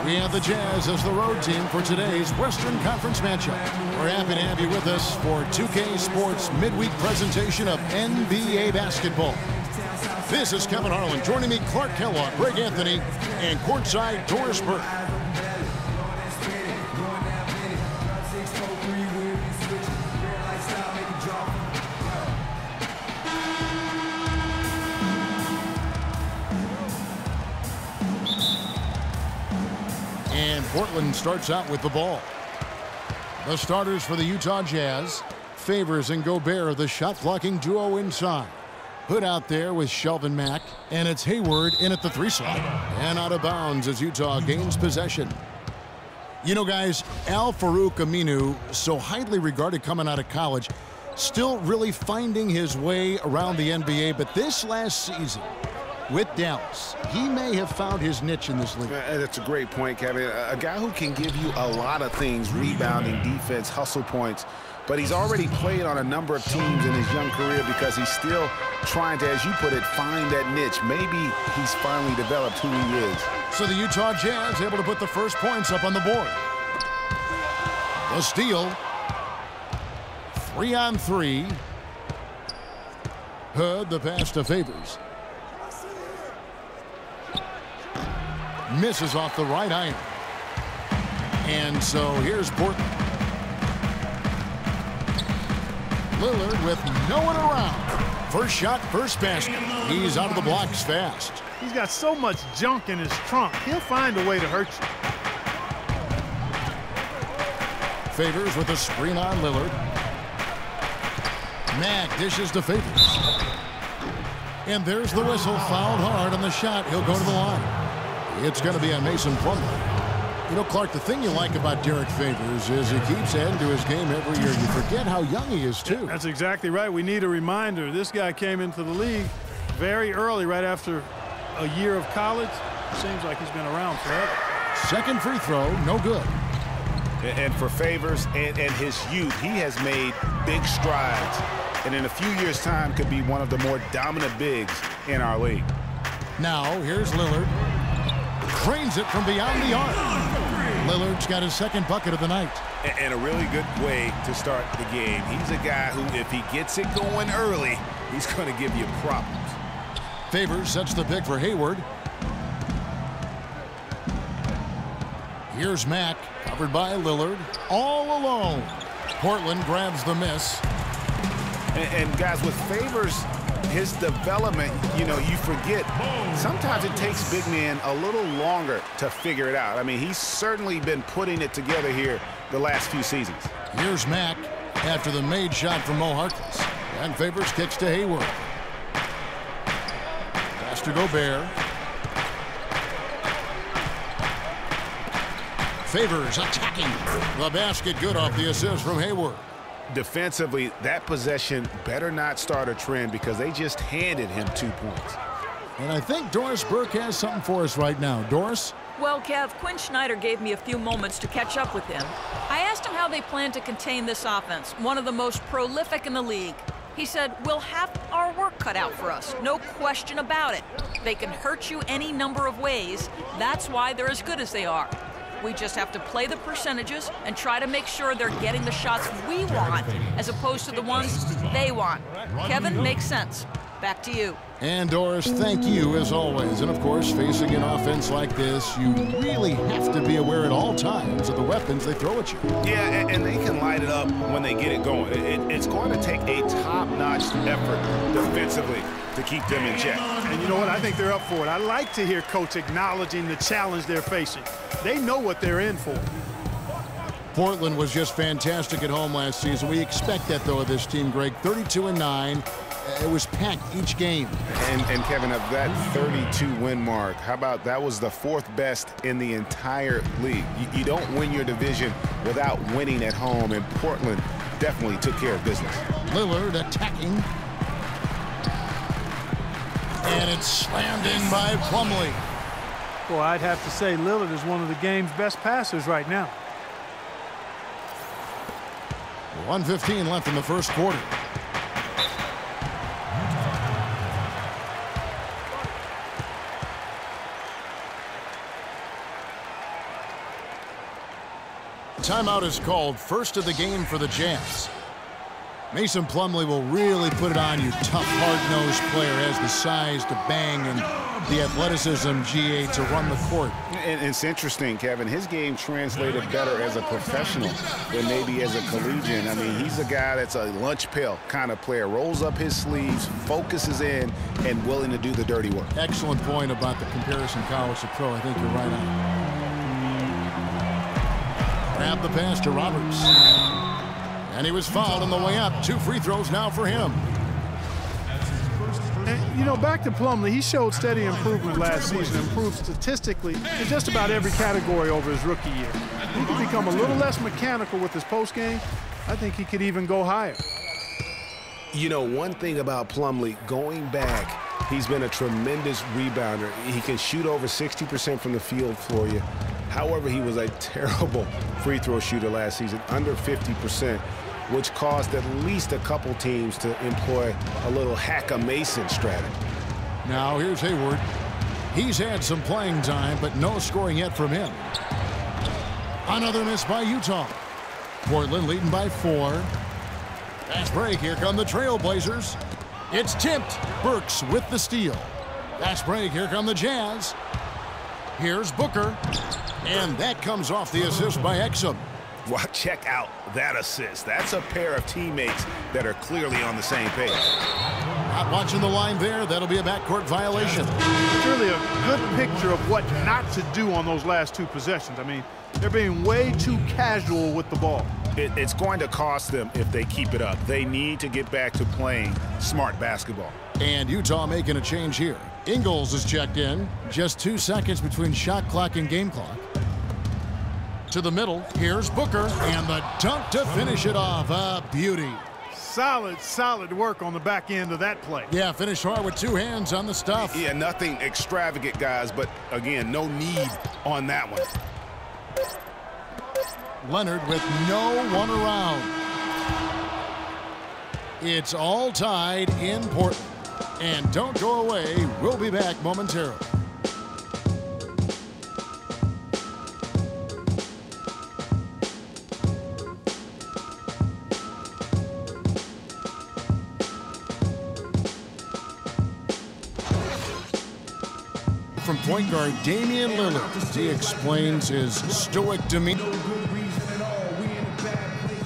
We have the Jazz as the road team for today's Western Conference matchup. We're happy to have you with us for 2K Sports midweek presentation of NBA basketball. This is Kevin Harlan. Joining me, Clark Kellogg, Greg Anthony, and courtside Doris Burke. And Portland starts out with the ball. The starters for the Utah Jazz, Favors and Gobert, the shot-blocking duo inside. Hood out there with Shelvin Mack, and it's Hayward in at the 3 slot. And out of bounds as Utah gains possession. You know, guys, Al-Farouq, so highly regarded coming out of college, still really finding his way around the NBA, but this last season, with Dallas, he may have found his niche in this league. That's a great point, Kevin. A guy who can give you a lot of things, rebounding, defense, hustle points, but he's already played on a number of teams in his young career because he's still trying to, as you put it, find that niche. Maybe he's finally developed who he is. So the Utah Jazz able to put the first points up on the board. The steal. 3-on-3. Hood, the pass to Favors. Misses off the right iron. And so here's Portland. Lillard with no one around. First shot, first basket. He's out of the blocks fast. He's got so much junk in his trunk. He'll find a way to hurt you. Favors with a screen on Lillard. Mack dishes to Favors. And there's the whistle. Fouled hard on the shot. He'll go to the line. It's going to be on Mason Plumlee. You know, Clark, the thing you like about Derek Favors is he keeps adding to his game every year. You forget how young he is, too. That's exactly right. We need a reminder. This guy came into the league very early, right after a year of college. Seems like he's been around forever. Second free throw, no good. And for Favors and his youth, he has made big strides. And in a few years' time, could be one of the more dominant bigs in our league. Now, here's Lillard. Drains it from beyond the arc. Lillard's got his second bucket of the night. And a really good way to start the game. He's a guy who, if he gets it going early, he's going to give you problems. Favors sets the pick for Hayward. Here's Mack, covered by Lillard. All alone. Portland grabs the miss. And guys, with Favors, his development, you know, you forget. Sometimes it takes big men a little longer to figure it out. I mean, he's certainly been putting it together here the last few seasons. Here's Mack after the made shot from Mo Harkless. And Favors kicks to Hayward. Pass to Gobert. Favors attacking. The basket good off the assist from Hayward. Defensively, that possession better not start a trend because they just handed him 2 points. And I think Doris Burke has something for us right now. Doris? Well, Kev, Quinn Snyder gave me a few moments to catch up with him. I asked him how they plan to contain this offense, one of the most prolific in the league. He said, we'll have our work cut out for us, no question about it. They can hurt you any number of ways. That's why they're as good as they are. We just have to play the percentages and try to make sure they're getting the shots we want as opposed to the ones they want. Kevin, makes sense. Back to you. And Doris, thank you as always. And of course, facing an offense like this, you really have to be aware at all times of the weapons they throw at you. Yeah, and they can light it up when they get it going. It's going to take a top-notch effort defensively to keep them in check. And you know what? I think they're up for it. I like to hear Coach acknowledging the challenge they're facing. They know what they're in for. Portland was just fantastic at home last season. We expect that, though, of this team, Greg. 32-9. It was packed each game. And Kevin, of that 32-win mark, how about that was the 4th best in the entire league? You don't win your division without winning at home, and Portland definitely took care of business. Lillard attacking. And it's slammed in by Plumlee. Well, I'd have to say Lillard is one of the game's best passers right now. 1:15 left in the first quarter. Timeout is called, first of the game for the Jazz. Mason Plumlee will really put it on you. Tough, hard-nosed player, has the size to bang and the athleticism, GA, to run the court. And it's interesting, Kevin. His game translated better as a professional than maybe as a collegian. I mean, he's a guy that's a lunch pail kind of player. Rolls up his sleeves, focuses in, and willing to do the dirty work. Excellent point about the comparison college to pro. I think you're right on. Grab the pass to Roberts. And he was fouled on the way up. 2 free throws now for him. And, you know, back to Plumlee, he showed steady improvement last season, improved statistically in just about every category over his rookie year. He could become a little less mechanical with his postgame. I think he could even go higher. You know, one thing about Plumlee, going back, he's been a tremendous rebounder. He can shoot over 60% from the field for you. However, he was a terrible free throw shooter last season, under 50%, which caused at least a couple teams to employ a little hack-a-Mason strategy. Now here's Hayward. He's had some playing time, but no scoring yet from him. Another miss by Utah. Portland leading by 4. Fast break. Here come the Trailblazers. It's tipped. Burks with the steal. Fast break. Here come the Jazz. Here's Booker. And that comes off the assist by Exum. Well, check out that assist. That's a pair of teammates that are clearly on the same page. Not watching the line there. That'll be a backcourt violation. It's really a good picture of what not to do on those last 2 possessions. I mean, they're being way too casual with the ball. It's going to cost them if they keep it up. They need to get back to playing smart basketball. And Utah making a change here. Ingles is checked in. Just 2 seconds between shot clock and game clock. To the middle. Here's Booker. And the dunk to finish it off. A beauty. Solid work on the back end of that play. Yeah, finished hard with 2 hands on the stuff. Yeah, nothing extravagant, guys, but again, no need on that one. Leonard with no one around. It's all tied in Portland. And don't go away. We'll be back momentarily. From point guard Damian Lillard, he explains his stoic demeanor.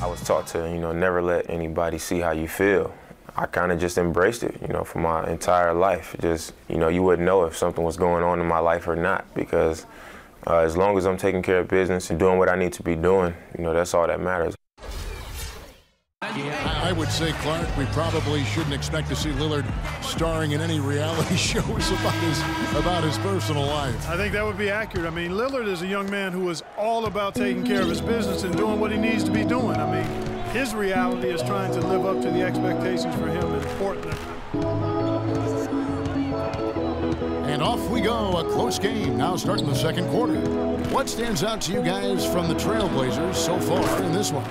I was taught to, never let anybody see how you feel. I kind of just embraced it, for my entire life. Just, you wouldn't know if something was going on in my life or not, because as long as I'm taking care of business and doing what I need to be doing, that's all that matters. I would say, Clark, we probably shouldn't expect to see Lillard starring in any reality shows about his personal life. I think that would be accurate. I mean, Lillard is a young man who is all about taking care of his business and doing what he needs to be doing. I mean, his reality is trying to live up to the expectations for him in Portland. And off we go, a close game now starting the second quarter. What stands out to you guys from the Trailblazers so far in this one?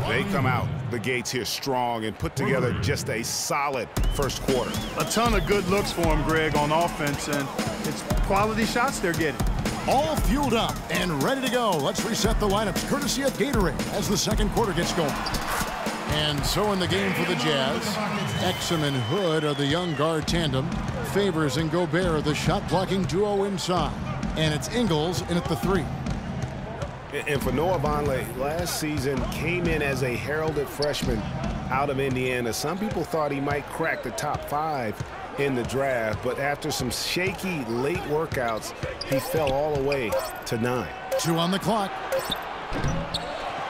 They come out the gates here strong and put together just a solid first quarter. A ton of good looks for him, Greg, on offense, and it's quality shots they're getting. All fueled up and ready to go. Let's reset the lineups courtesy of Gatorade as the second quarter gets going. And so in the game for the Jazz, Exum and Hood are the young guard tandem. Favors and Gobert are the shot-blocking duo inside. And it's Ingles in at the 3. And for Noah Vonleh, last season came in as a heralded freshman out of Indiana. Some people thought he might crack the top 5 in the draft, but after some shaky late workouts, he fell all the way to 9. 2 on the clock.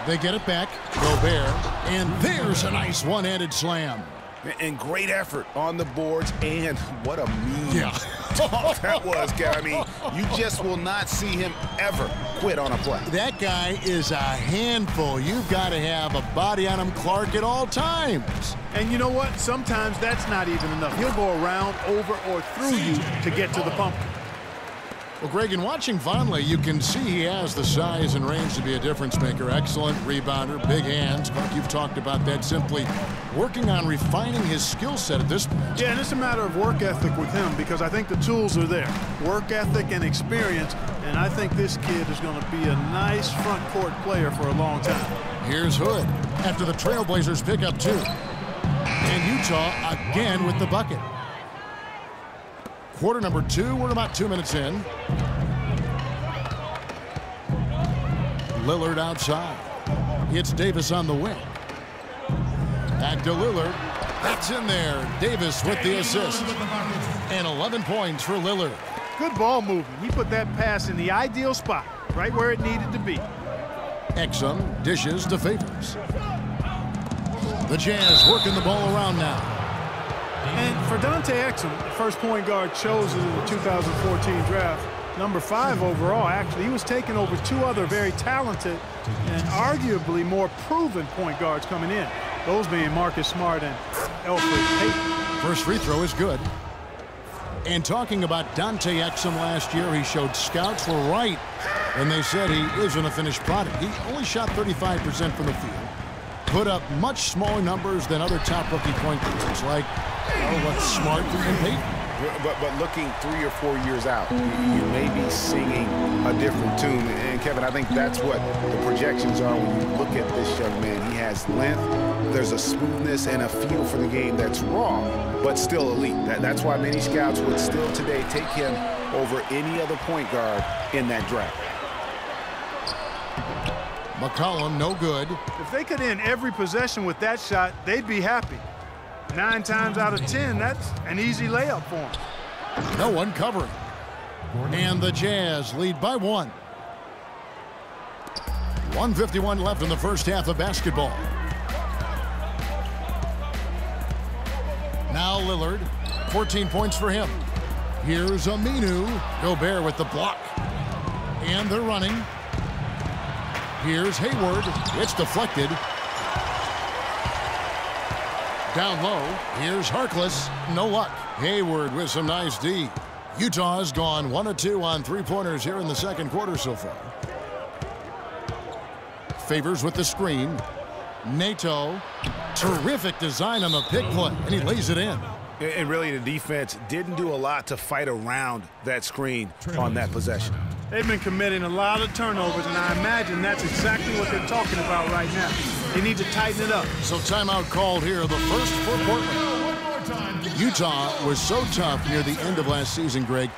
They get it back. Gobert. And there's a nice one-handed slam. And great effort on the boards, and what a mean talk that was, guy. I mean, you just will not see him ever quit on a play. That guy is a handful. You've got to have a body on him, Clark, at all times. And you know what? Sometimes that's not even enough. He'll go around, over, or through you to get to the pumpkin. Well, Greg, in watching Vonleh, you can see he has the size and range to be a difference maker. Excellent rebounder, big hands. Buck, you've talked about that, simply working on refining his skill set at this point. Yeah, and it's a matter of work ethic with him because I think the tools are there. Work ethic and experience, and I think this kid is going to be a nice front court player for a long time. Here's Hood after the Trailblazers pick up 2. And Utah again with the bucket. Quarter number 2, we're about 2 minutes in. Lillard outside. It's Davis on the wing. Back to Lillard. That's in there. Davis with the assist. And 11 points for Lillard. Good ball movement. He put that pass in the ideal spot, right where it needed to be. Exum dishes to Favors. The Jazz working the ball around now. And for Dante Exum, the first point guard chosen in the 2014 draft, number 5 overall, actually, he was taken over 2 other very talented and arguably more proven point guards coming in, those being Marcus Smart and Al-Farouq Payton. First free throw is good. And talking about Dante Exum last year, he showed scouts were right when they said he isn't a finished product. He only shot 35% from the field, put up much smaller numbers than other top rookie point guards like what's Smart and Payton. But looking 3 or 4 years out, you may be singing a different tune. And Kevin, I think that's what the projections are when you look at this young man. He has length, there's a smoothness and a feel for the game that's raw, but still elite. That's why many scouts would still today take him over any other point guard in that draft. McCollum, no good. If they could end every possession with that shot, they'd be happy. 9 times out of 10, that's an easy layup for him. No one covering. And the Jazz lead by 1. 1:51 left in the first half of basketball. Now Lillard, 14 points for him. Here's Aminu. Gobert with the block. And they're running. Here's Hayward. It's deflected. Down low, here's Harkless. No luck. Hayward with some nice D. Utah has gone 1 of 2 on 3-pointers here in the second quarter so far. Favors with the screen. Nato, terrific design on the pick play, and he lays it in. And really, the defense didn't do a lot to fight around that screen on that possession. They've been committing a lot of turnovers, and I imagine that's exactly what they're talking about right now. They need to tighten it up. So timeout called here, the first for Portland. Utah was so tough near the end of last season, Greg.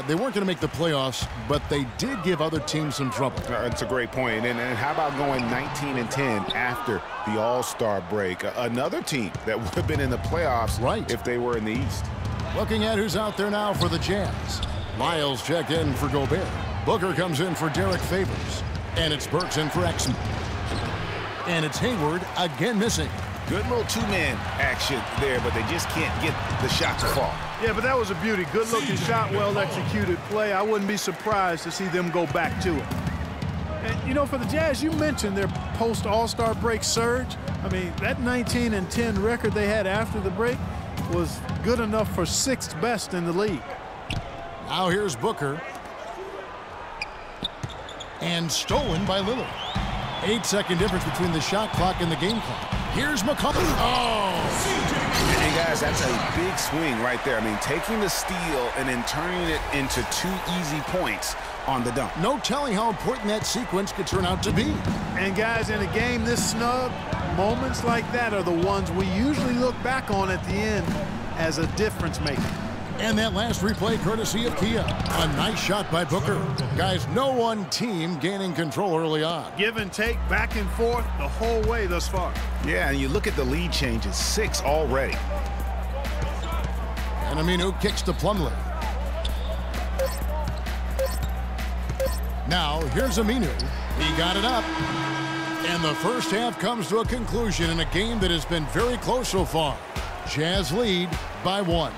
They weren't going to make the playoffs, but they did give other teams some trouble. That's a great point. And how about going 19-10 after the All-Star break? Another team that would have been in the playoffs if they were in the East. Looking at who's out there now for the Jazz. Miles checked in for Gobert. Booker comes in for Derek Favors. And it's Burks in for Exum. And it's Hayward again missing. Good little 2-man action there, but they just can't get the shot to fall. Yeah, but that was a beauty. Good-looking shot, well-executed play. I wouldn't be surprised to see them go back to it. And, you know, for the Jazz, you mentioned their post-All-Star break surge. I mean, that 19-10 record they had after the break was good enough for 6th best in the league. Now here's Booker. And stolen by Lillard. 8-second difference between the shot clock and the game clock. Here's McCollum. Oh! And guys, that's a big swing right there. I mean, taking the steal and then turning it into 2 easy points on the dunk. No telling how important that sequence could turn out to be. And guys, in a game this snug, moments like that are the ones we usually look back on at the end as a difference maker. And that last replay courtesy of Kia. A nice shot by Booker. Guys, no one team gaining control early on. Give and take, back and forth the whole way thus far. Yeah, and you look at the lead changes, 6 already. And Aminu kicks to Plumlee. Now, here's Aminu. He got it up. And the first half comes to a conclusion in a game that has been very close so far. Jazz lead by 1.